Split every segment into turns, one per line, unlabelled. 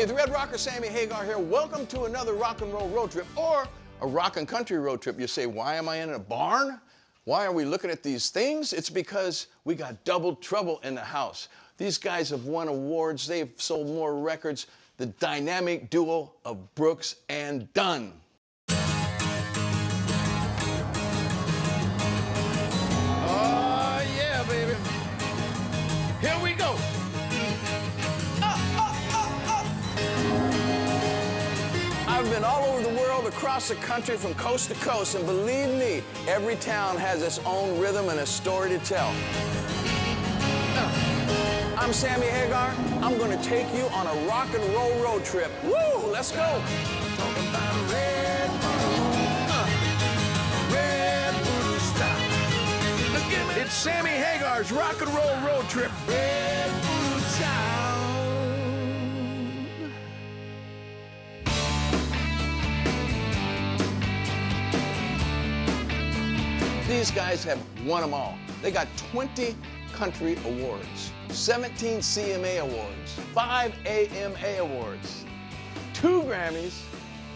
Hey, the Red Rocker, Sammy Hagar here. Welcome to another rock and roll road trip, or a rock and country road trip. You say, why am I in a barn? Why are we looking at these things? It's because we got double trouble in the house. These guys have won awards. They've sold more records. The dynamic duo of Brooks and Dunn. Oh, yeah, baby. Here we go. I've been all over the world, across the country, from coast to coast, and believe me, every town has its own rhythm and a story to tell. I'm Sammy Hagar. I'm going to take you on a rock and roll road trip. Woo! Let's go. Talking about a red voodoo style. It's Sammy Hagar's rock and roll road trip. Red voodoo sound. These guys have won them all. They got 20 country awards, 17 CMA awards, 5 AMA awards, 2 Grammys,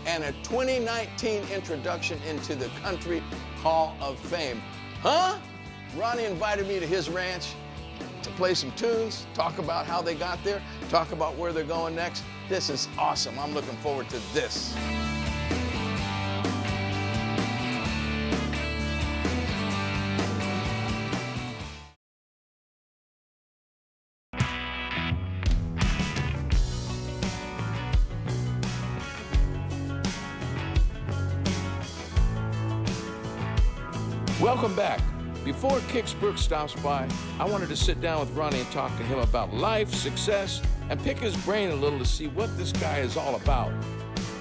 and a 2019 introduction into the Country Hall of Fame. Huh? Ronnie invited me to his ranch to play some tunes, talk about how they got there, talk about where they're going next. This is awesome. I'm looking forward to this. Welcome back. Before Kix Brooks stops by, I wanted to sit down with Ronnie and talk to him about life, success, and pick his brain a little to see what this guy is all about.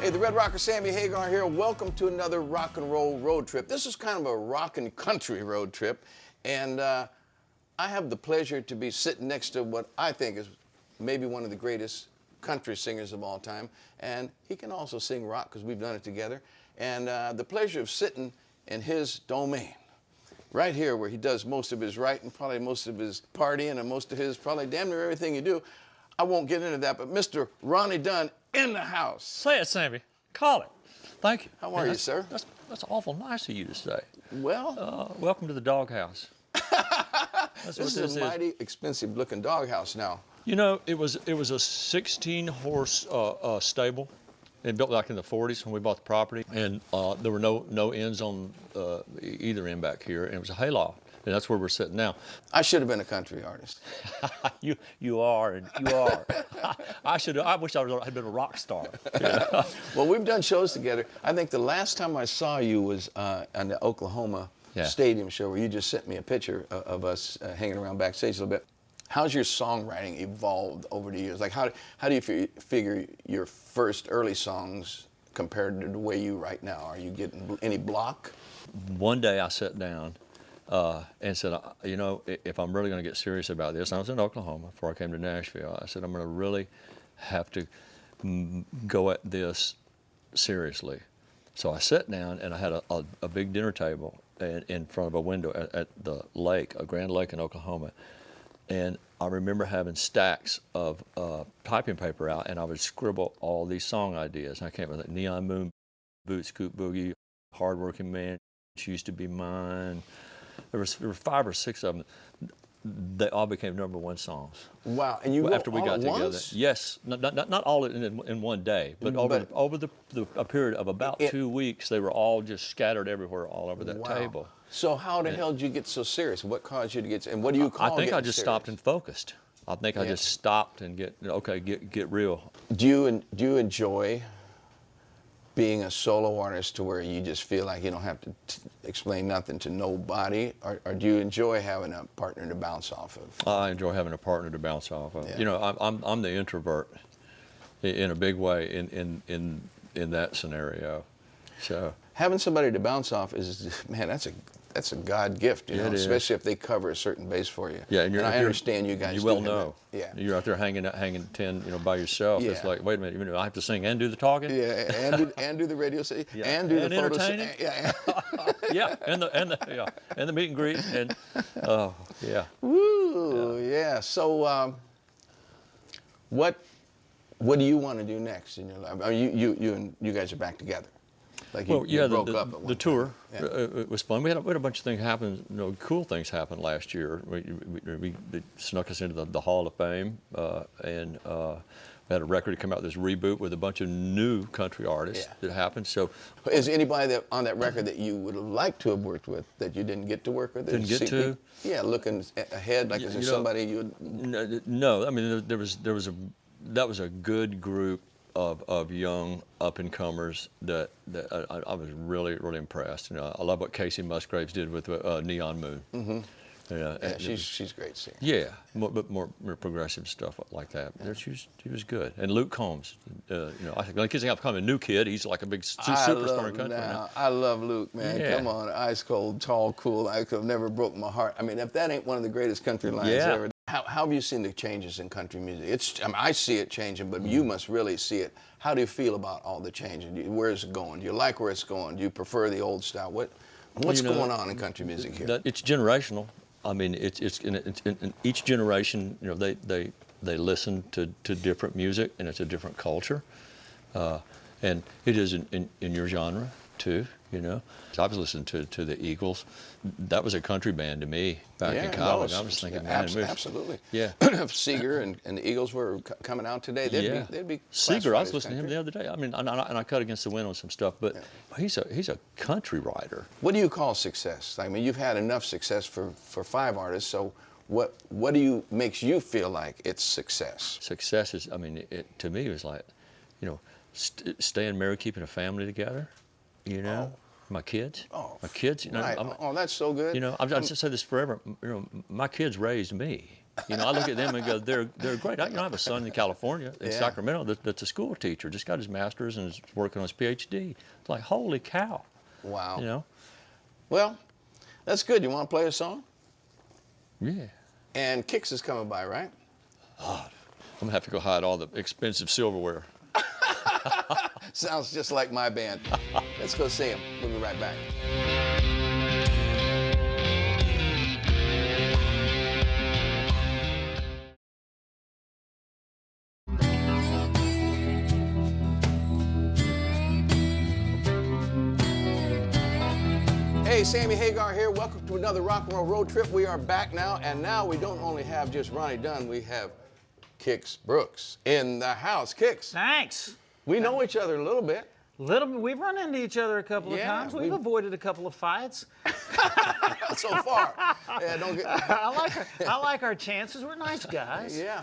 Hey, the Red Rocker, Sammy Hagar here. Welcome to another rock and roll road trip. This is kind of a rock and country road trip, and I have the pleasure to be sitting next to what I think is maybe one of the greatest country singers of all time, and he can also sing rock because we've done it together, and the pleasure of sitting in his domain. Right here, where he does most of his writing, probably most of his partying, and most of his probably damn near everything you do. I won't get into that, but Mr. Ronnie Dunn in the house.
Say it, Sammy. Call it. Thank you.
How are you, sir?
That's awful nice of you to say.
Well,
welcome to the doghouse.
This is a mighty expensive-looking doghouse now.
You know, it was a 16-horse stable. It built back in the 40s when we bought the property, and there were no ends on either end back here, and it was a hayloft, and that's where we're sitting now.
I should have been a country artist.
you are, and you are. I wish I had been a rock star. Yeah.
Well, we've done shows together. I think the last time I saw you was on the Oklahoma Stadium show, where you just sent me a picture of us hanging around backstage a little bit. How's your songwriting evolved over the years? Like, how do you figure your first early songs compared to the way you write now? Are you getting any block?
One day I sat down and said, you know, if I'm really going to get serious about this, I was in Oklahoma before I came to Nashville. I said, I'm going to really have to go at this seriously. So I sat down and I had a big dinner table in front of a window at the lake, a Grand Lake in Oklahoma. And I remember having stacks of typing paper out, and I would scribble all these song ideas. I can't remember, Neon Moon, Boot Scoot Boogie, Hardworking Man, She Used to Be Mine. There were 5 or 6 of them. They all became #1 songs.
Wow! And you wrote
after we
all
got
at
together.
once?
Yes, not all in one day, but over a period of about 2 weeks, they were all just scattered everywhere, all over that table.
So how the hell did you get so serious? What caused you to get? And what do you call?
I think I just stopped and focused. I think I just stopped and get real.
Do you enjoy being a solo artist to where you just feel like you don't have to explain nothing to nobody, or do you enjoy having a partner to bounce off of?
I enjoy having a partner to bounce off of.
Yeah.
You know, I'm the introvert in a big way in that scenario. So
having somebody to bounce off is, man, that's a God gift, you know, especially if they cover a certain base for you.
Yeah,
and I understand you guys.
You well know.
Yeah.
You're out there hanging 10, you know, by yourself. Yeah. It's like, wait a minute, you know, I have to sing and do the talking.
Yeah, and do the radio, and do the photos. Yeah.
Yeah, and the meet and greet, and yeah.
Woo, yeah. So, what
What do you want to do next in your life? I mean, you guys are back together. Like
Well,
you
yeah,
broke up at one
the tour
time. Yeah.
it was fun. We had a bunch of things happen. You know, cool things happened last year. They snuck us into the Hall of Fame, and we had a record come out, this reboot with a bunch of new country artists that happened. So,
is anybody on that record that you would have liked to have worked with that you didn't get to work with?
Didn't get to?
Yeah, looking ahead, like is there somebody you would?
No, I mean that was a good group of young up and comers that I was really impressed. You know, I love what Casey Musgraves did with Neon Moon. Mm-hmm.
Yeah, she's great singer.
Yeah, but more progressive stuff like that. Yeah. He was good. And Luke Combs, you know, I think like he's becoming a new kid. He's like a big superstar in country now.
I love Luke, man.
Yeah.
Come on, ice cold, tall, cool. I could have never broke my heart. I mean, if that ain't one of the greatest country lines ever. How have you seen the changes in country music? I mean, I see it changing, but you must really see it. How do you feel about all the changes? Where is it going? Do you like where it's going? Do you prefer the old style? What's going on in country music here?
It's generational. I mean, it's in each generation. You know, they listen to different music, and it's a different culture, and it is in your genre too. You know, I was listening to the Eagles. That was a country band to me back in college. I was thinking, man,
absolutely.
Yeah.
If Seeger and the Eagles were coming out today, they'd be
Seeger, I was listening to him the other day. I mean, and I cut against the wind on some stuff, but he's a country writer.
What do you call success? I mean, you've had enough success for 5 artists, so what makes you feel like it's success?
Success is, I mean, to me, it was like, you know, staying married, keeping a family together, you know. My kids, you know.
Right. That's so good.
You know, I've just said this forever. You know, my kids raised me. You know, I look at them and go, they're great. I have a son in California, in Sacramento, that's a school teacher. Just got his master's and is working on his PhD. It's like, holy cow.
Wow.
You know.
Well, that's good. You want to play a song?
Yeah.
And Kix is coming by, right?
Oh, I'm gonna have to go hide all the expensive silverware.
Sounds just like my band. Let's go see him. We'll be right back. Hey, Sammy Hagar here. Welcome to another rock and roll road trip. We are back now, and now we don't only have just Ronnie Dunn, we have Kix Brooks in the house. Kix.
Thanks.
We know each other a little bit.
We've run into each other a couple of times. We've avoided a couple of fights.
So far. Yeah, don't get.
I like our chances. We're nice guys.
Yeah.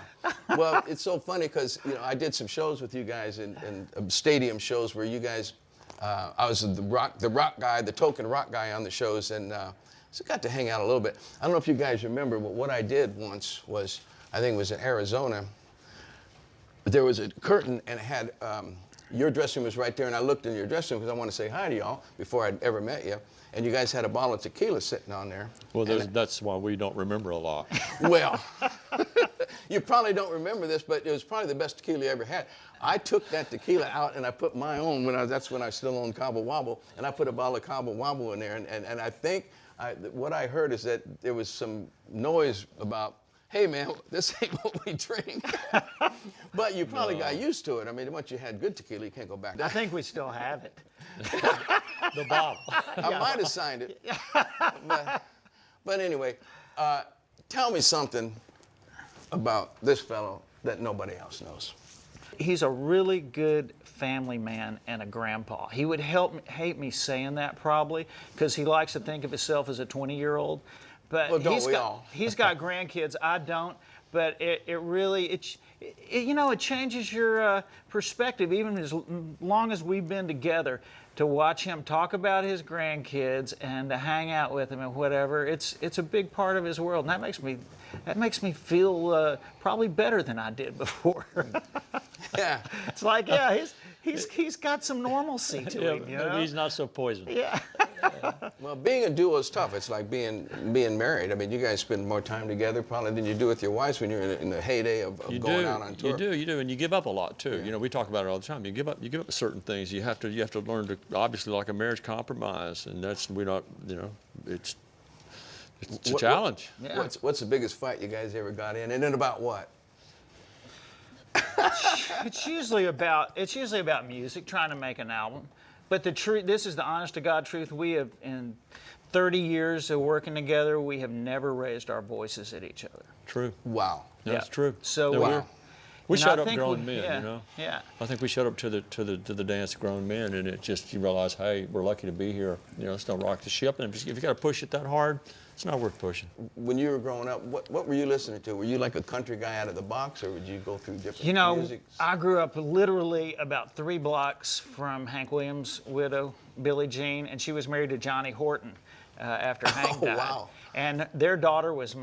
Well, it's so funny because I did some shows with you guys in stadium shows where you guys. I was the rock guy, the token rock guy on the shows, and so got to hang out a little bit. I don't know if you guys remember, but what I did once was, I think it was in Arizona. There was a curtain, and it had, your dressing room was right there, and I looked in your dressing room because I wanted to say hi to y'all before I'd ever met you, and you guys had a bottle of tequila sitting on there.
Well, that's why we don't remember a lot.
Well, you probably don't remember this, but it was probably the best tequila you ever had. I took that tequila out, and I put my own, that's when I still owned Cabo Wabo, and I put a bottle of Cabo Wabo in there, and I think what I heard is that there was some noise about, hey man, this ain't what we drink. But you probably got used to it. I mean, once you had good tequila, you can't go back.
I think we still have it.
The bottle.
I might have signed it. But anyway, tell me something about this fellow that nobody else knows.
He's a really good family man and a grandpa. He would hate me saying that probably because he likes to think of himself as a 20-year-old. But he's got grandkids. I don't. But it changes your perspective, even as long as we've been together, to watch him talk about his grandkids and to hang out with him and whatever. It's a big part of his world, and that makes me feel probably better than I did before.
Yeah.
It's like, he's got some normalcy to him. You know?
He's not so poisonous.
Yeah.
Well, being a duo is tough. It's like being married. I mean, you guys spend more time together probably than you do with your wives when you're in the heyday of going out on tour.
You do, and you give up a lot too. Yeah. You know, we talk about it all the time. You give up certain things. You have to learn to, obviously, like a marriage compromise, and it's a challenge.
What's the biggest fight you guys ever got in, and then about what?
It's usually about music, trying to make an album. But the truth, this is the honest to God truth. We have, in 30 years of working together, we have never raised our voices at each other.
True.
Wow.
That's true.
So
Wow.
We
and I
showed up
think
grown men,
yeah,
you know.
Yeah.
I think we showed up to the dance grown men, and it just, you realize, hey, we're lucky to be here. You know, let's don't rock the ship. And if you got to push it that hard, it's not worth pushing.
When you were growing up, what were you listening to? Were you like a country guy out of the box, or would you go through different
You know,
musics?
I grew up literally about 3 blocks from Hank Williams' widow, Billie Jean, and she was married to Johnny Horton after Hank died.
Wow.
And their daughter was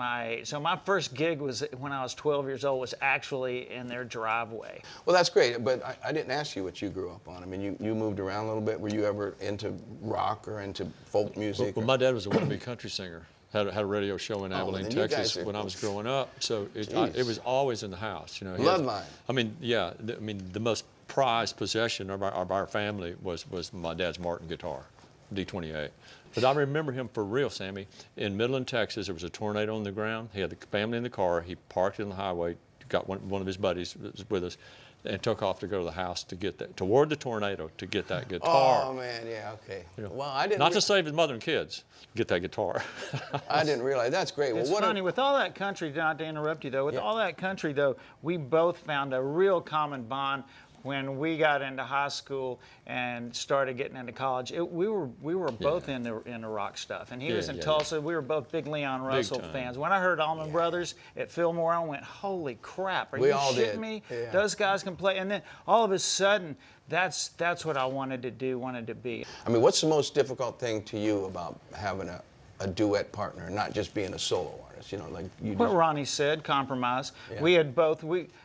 so my first gig was when I was 12 years old, was actually in their driveway.
Well, that's great, but I didn't ask you what you grew up on. I mean, you moved around a little bit. Were you ever into rock or into folk music?
Well, my dad was a wannabe country singer. Had a radio show in Abilene,
then you guys
Texas
are-
when I was growing up. So it was always in the house. You know,
Bloodline.
I mean, yeah. The most prized possession of our family was my dad's Martin guitar, D28. But I remember him for real, Sammy. In Midland, Texas, there was a tornado on the ground. He had the family in the car. He parked on the highway, got one of his buddies that was with us, and took off to go to the house to get that, toward the tornado, to get that guitar.
Oh man, yeah, okay.
You know,
Well, I didn't.
not to save his mother and kids, get that guitar.
I didn't realize. That's great. Well,
It's
what
funny, with all that country, not to interrupt you though, with all that country though, we both found a real common bond when we got into high school and started getting into college. We were both into rock stuff, and he was in Tulsa. We were both big Leon Russell
time.
fans. When I heard Allman Brothers at Fillmore, I went, "Holy crap! Are
We
you
all
shitting
did.
me?
Yeah.
Those guys can play." And then all of a sudden, that's what I wanted to do, wanted to be.
I mean, what's the most difficult thing to you about having a duet partner, not just being a solo artist? You know, like you.
What
Just,
Ronnie said, compromise.
Yeah.
We had both.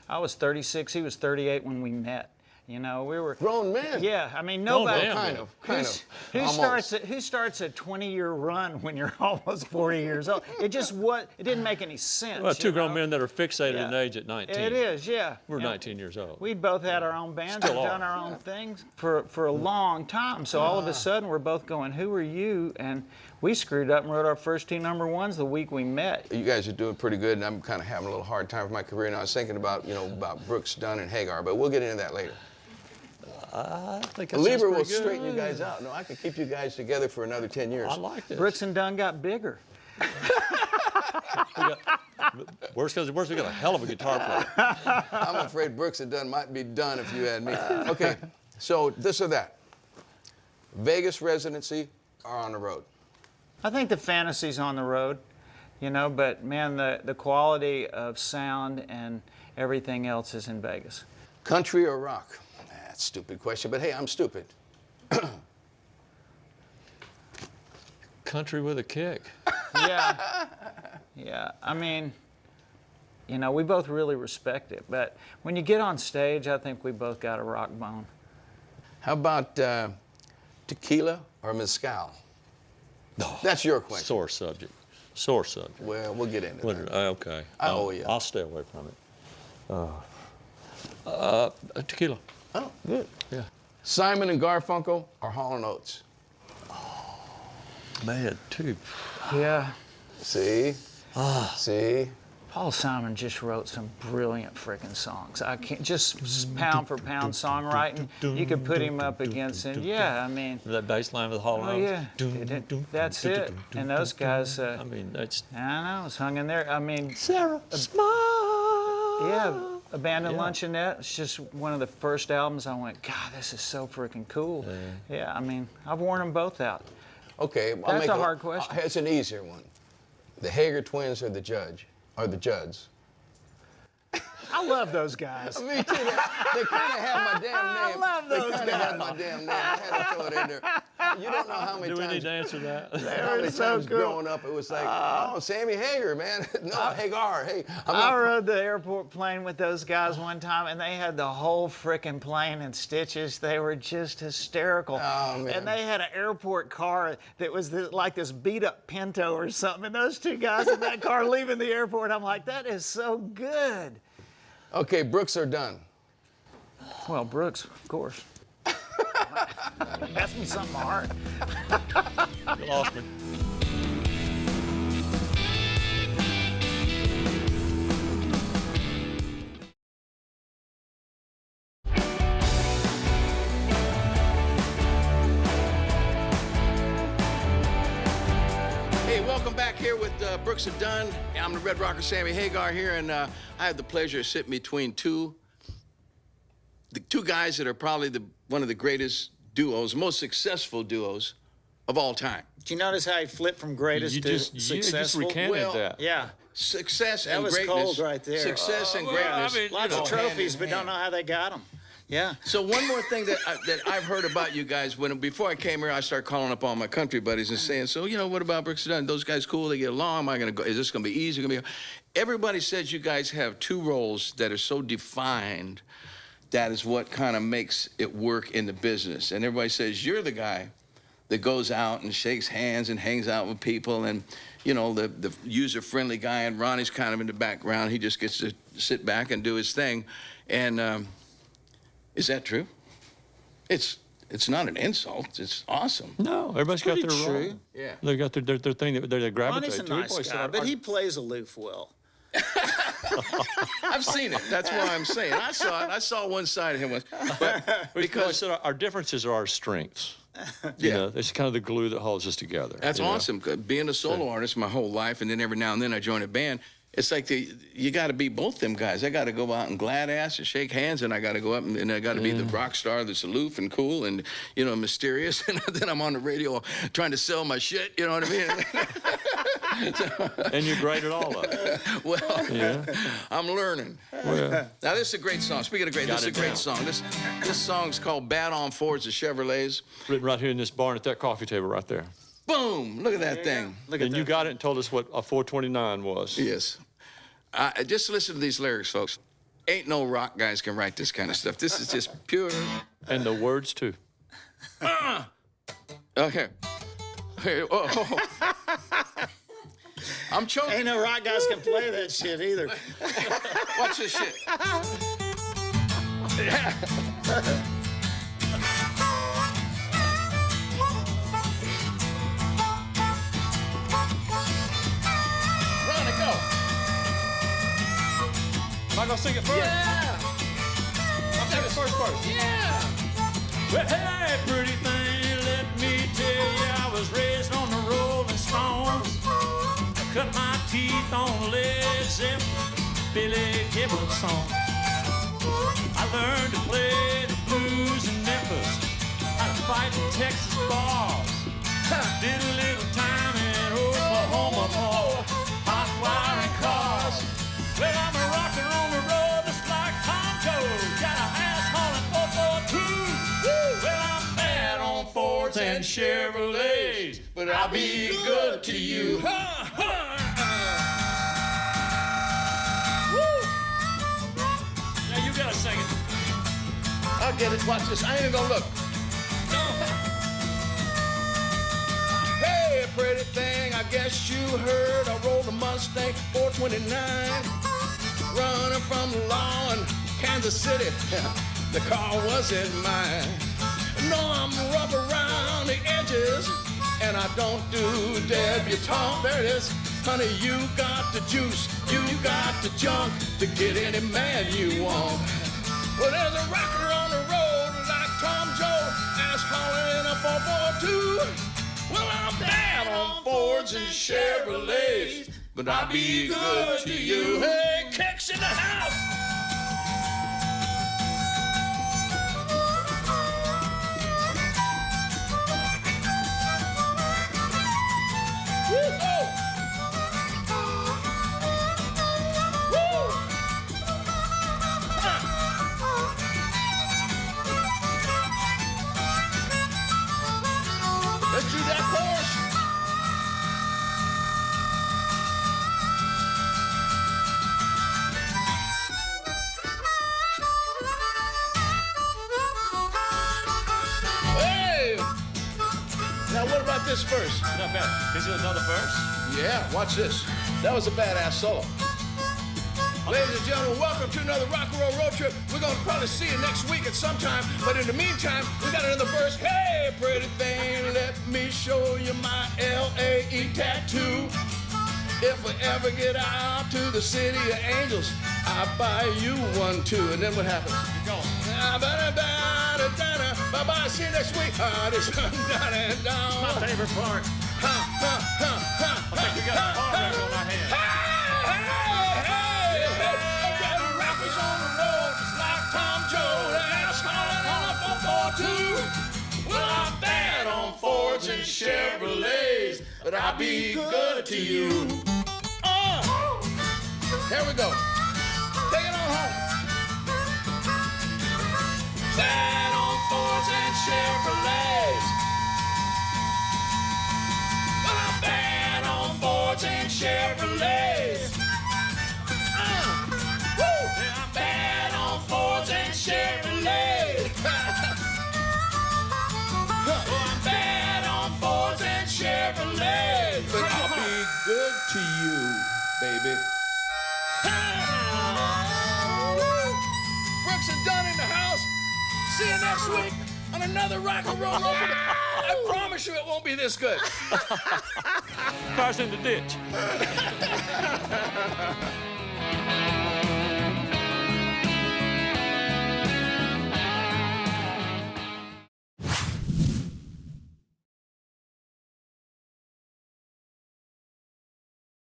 I was 36. He was 38 when we met. You know, we were
grown men.
Yeah, I mean, nobody.
damn.
Kind of.
Who
Almost.
starts a 20-year run when you're almost 40 years old? It didn't make any sense.
Well, two
you
grown
know?
men that are fixated
Yeah.
in age at 19.
It is, yeah.
We're
You know,
19 years old.
We'd both had our own bands and
Still
done
are.
our own things for a long time. So all of a sudden, we're both going, "Who are you?" And we screwed up and wrote our first 2 #1s the week we met.
You guys are doing pretty good, and I'm kind of having a little hard time with my career now. I was thinking about, about Brooks, Dunn, and Hagar, but we'll get into that later.
I think that
Lieber
sounds
will
pretty good.
straighten you guys out. No, I could keep you guys together for another 10 years.
I like this.
Brooks and Dunn got bigger.
Worse because we got a hell of a guitar player.
I'm afraid Brooks and Dunn might be done if you had me. Okay, so this or that. Vegas residency or on the road?
I think the fantasy's on the road, but man, the quality of sound and everything else is in Vegas.
Country or rock? That's a stupid question, but hey, I'm stupid.
Country with a kick.
Yeah. Yeah. I mean, we both really respect it, but when you get on stage, I think we both got a rock bone.
How about tequila or mezcal?
No.
That's your question.
Sore subject. Sore subject.
Well, we'll get into that.
Okay.
I owe you.
I'll stay away from it. Tequila.
Oh, good.
Yeah.
Simon and Garfunkel or Hall & Oates?
Man, too.
Yeah.
See? See?
Paul Simon just wrote some brilliant freaking songs. I can't just pound for pound songwriting. You could put him up against it. Yeah, I mean.
That bass line with the Hall &
Oh
Oates.
yeah. That's it. And those guys.
I mean, that's.
I know, it's hung in there. I mean.
Sarah, smile.
Yeah. Abandoned Luncheonette. It's just one of the first albums I went, God, this is so freaking cool. Yeah, I mean, I've worn them both out.
Okay, I'll
That's
make
a hard question.
It's an easier one. The Hagar twins or the Judds?
I love those guys.
Me too. They kind of have my damn name.
I love those
They kind of have my damn name. I had to throw it in there. You don't know how many
Do we need
times.
to answer that?
How many
so
times
cool.
growing up it was like, oh, Sammy Hagar, man. No, Hagar. Hey, I'm
I
not.
rode the airport plane with those guys one time, and they had the whole frickin' plane in stitches. They were just hysterical.
Oh, man.
And they had an airport car that was like this beat-up Pinto or something. And those two guys in that car leaving the airport, I'm like, that is so good.
Okay, Brooks or Dunn?
Well, Brooks, of course. Ask me something hard.
You lost me.
I'm back here with Brooks and Dunn. I'm the Red Rocker Sammy Hagar here, and I have the pleasure of sitting between the two guys that are probably one of the greatest duos, most successful duos of all time.
Did you notice how he flipped from greatest to successful?
You just recanted that.
Yeah.
Success
That
and
was
greatness.
cold right there.
Success and
well,
greatness.
I mean,
Lots of
go hand
trophies,
in
but
hand.
don't know how they got them. Yeah.
So one more thing that I've heard about you guys, before I came here, I started calling up all my country buddies and saying, so, you know, what about Brooks and Dunn? Those guys cool, they get along, am I gonna go, is this gonna be easy? Everybody says you guys have two roles that are so defined, that is what kind of makes it work in the business. And everybody says you're the guy that goes out and shakes hands and hangs out with people, and, you know, the user-friendly guy, and Ronnie's kind of in the background. He just gets to sit back and do his thing. And is that true? It's not an insult. It's awesome.
No, everybody's got their
Pretty
role.
true.
Yeah.
They got their thing that they gravitate
Ronnie's a
to.
nice
Boys,
guy, but he plays aloof well.
I've seen it. That's why I'm saying. I saw it. I saw one side of him once. But
because our differences are our strengths. You
Yeah.
know, it's kind of the glue that holds us together.
That's
you know?
awesome. Being a solo artist my whole life, and then every now and then I join a band. It's like you got to be both them guys. I got to go out and glad ass and shake hands, and I got to go up and I got to be the rock star that's aloof and cool and, you know, mysterious. And then I'm on the radio trying to sell my shit. You know what I mean?
And you're great at all of it.
Well,
Yeah.
I'm learning.
Well,
Now, this is a great song. Speaking of great, this is a great song. This song's called Bad on Fords of Chevrolets.
written right here in this barn at that coffee table right there.
Boom! Look at that thing.
Look at
And
that.
you got it and told us what a 429 was.
Yes. Just listen to these lyrics, folks. Ain't no rock guys can write this kind of stuff. This is just pure.
And the words, too.
Okay. Hey, oh. I'm choking.
Ain't no rock guys can play that shit either.
Watch this shit. Ronnie, go.
Am I going to sing it first?
Yeah.
I'll sing the first verse.
Yeah.
Well, hey, pretty thing, let me tell you, I was raised on the Rolling Stones. I cut my teeth on Led Zeppelin, Billy Gibbons song. I learned to play the blues in Memphis, how to fight in Texas bars. Did a little time in Oklahoma for hot wiring cars. Well, I'm a rocker on the road just like Tom Jones. Got a ass hauling 442. Well, I'm bad on Fords and Chevrolets, but I'll be good to you. Now you gotta sing it.
I'll get it. Watch this. I ain't even gonna look. Hey, pretty thing, I guess you heard I rolled a Mustang 429. Running from the law in Kansas City. The car wasn't mine. No, I'm rough around the edges, and I don't do debutante. There it is. Honey, you got the juice, you got the junk to get any man you want. Well, there's a rocker on the road like Tom Joe, ass hauling in a 442. Well, I'm bad on Fords and Chevrolets, but I'll be good to you. Hey, kicks in the house. Let's do that chorus. Hey! Now what about this verse?
Not bad. Is it another verse?
Yeah, watch this. That was a badass solo. Ladies and gentlemen, welcome to another rock and roll road trip. We're gonna probably see you next week at some time, but in the meantime, we got another verse. Hey, pretty thing, let me show you my L-A-E tattoo. If we ever get out to the city of angels, I'll buy you one too. And then what happens?
Go.
Bye-bye, see you next week. This
My favorite part.
Ha, ha, ha, ha.
I think we got a car wreck on our hands.
Rockers on the road, just like Tom Joad. That's calling on a 442. Well, I'm bad on Fords and Chevrolets, but I'll be good to you. Here we go. Take it on home. Bad on Fords and Chevrolets. Well, I'm bad on Fords and Chevrolets. Yeah, I'm bad on Fords and Chevrolets. Well, I'm bad on Fords and Chevrolets, but I'll be good to you, baby. Brooks and Dunn in the house. See you next week on another rock and roll open. I promise you it won't be this good.
Car's in the ditch.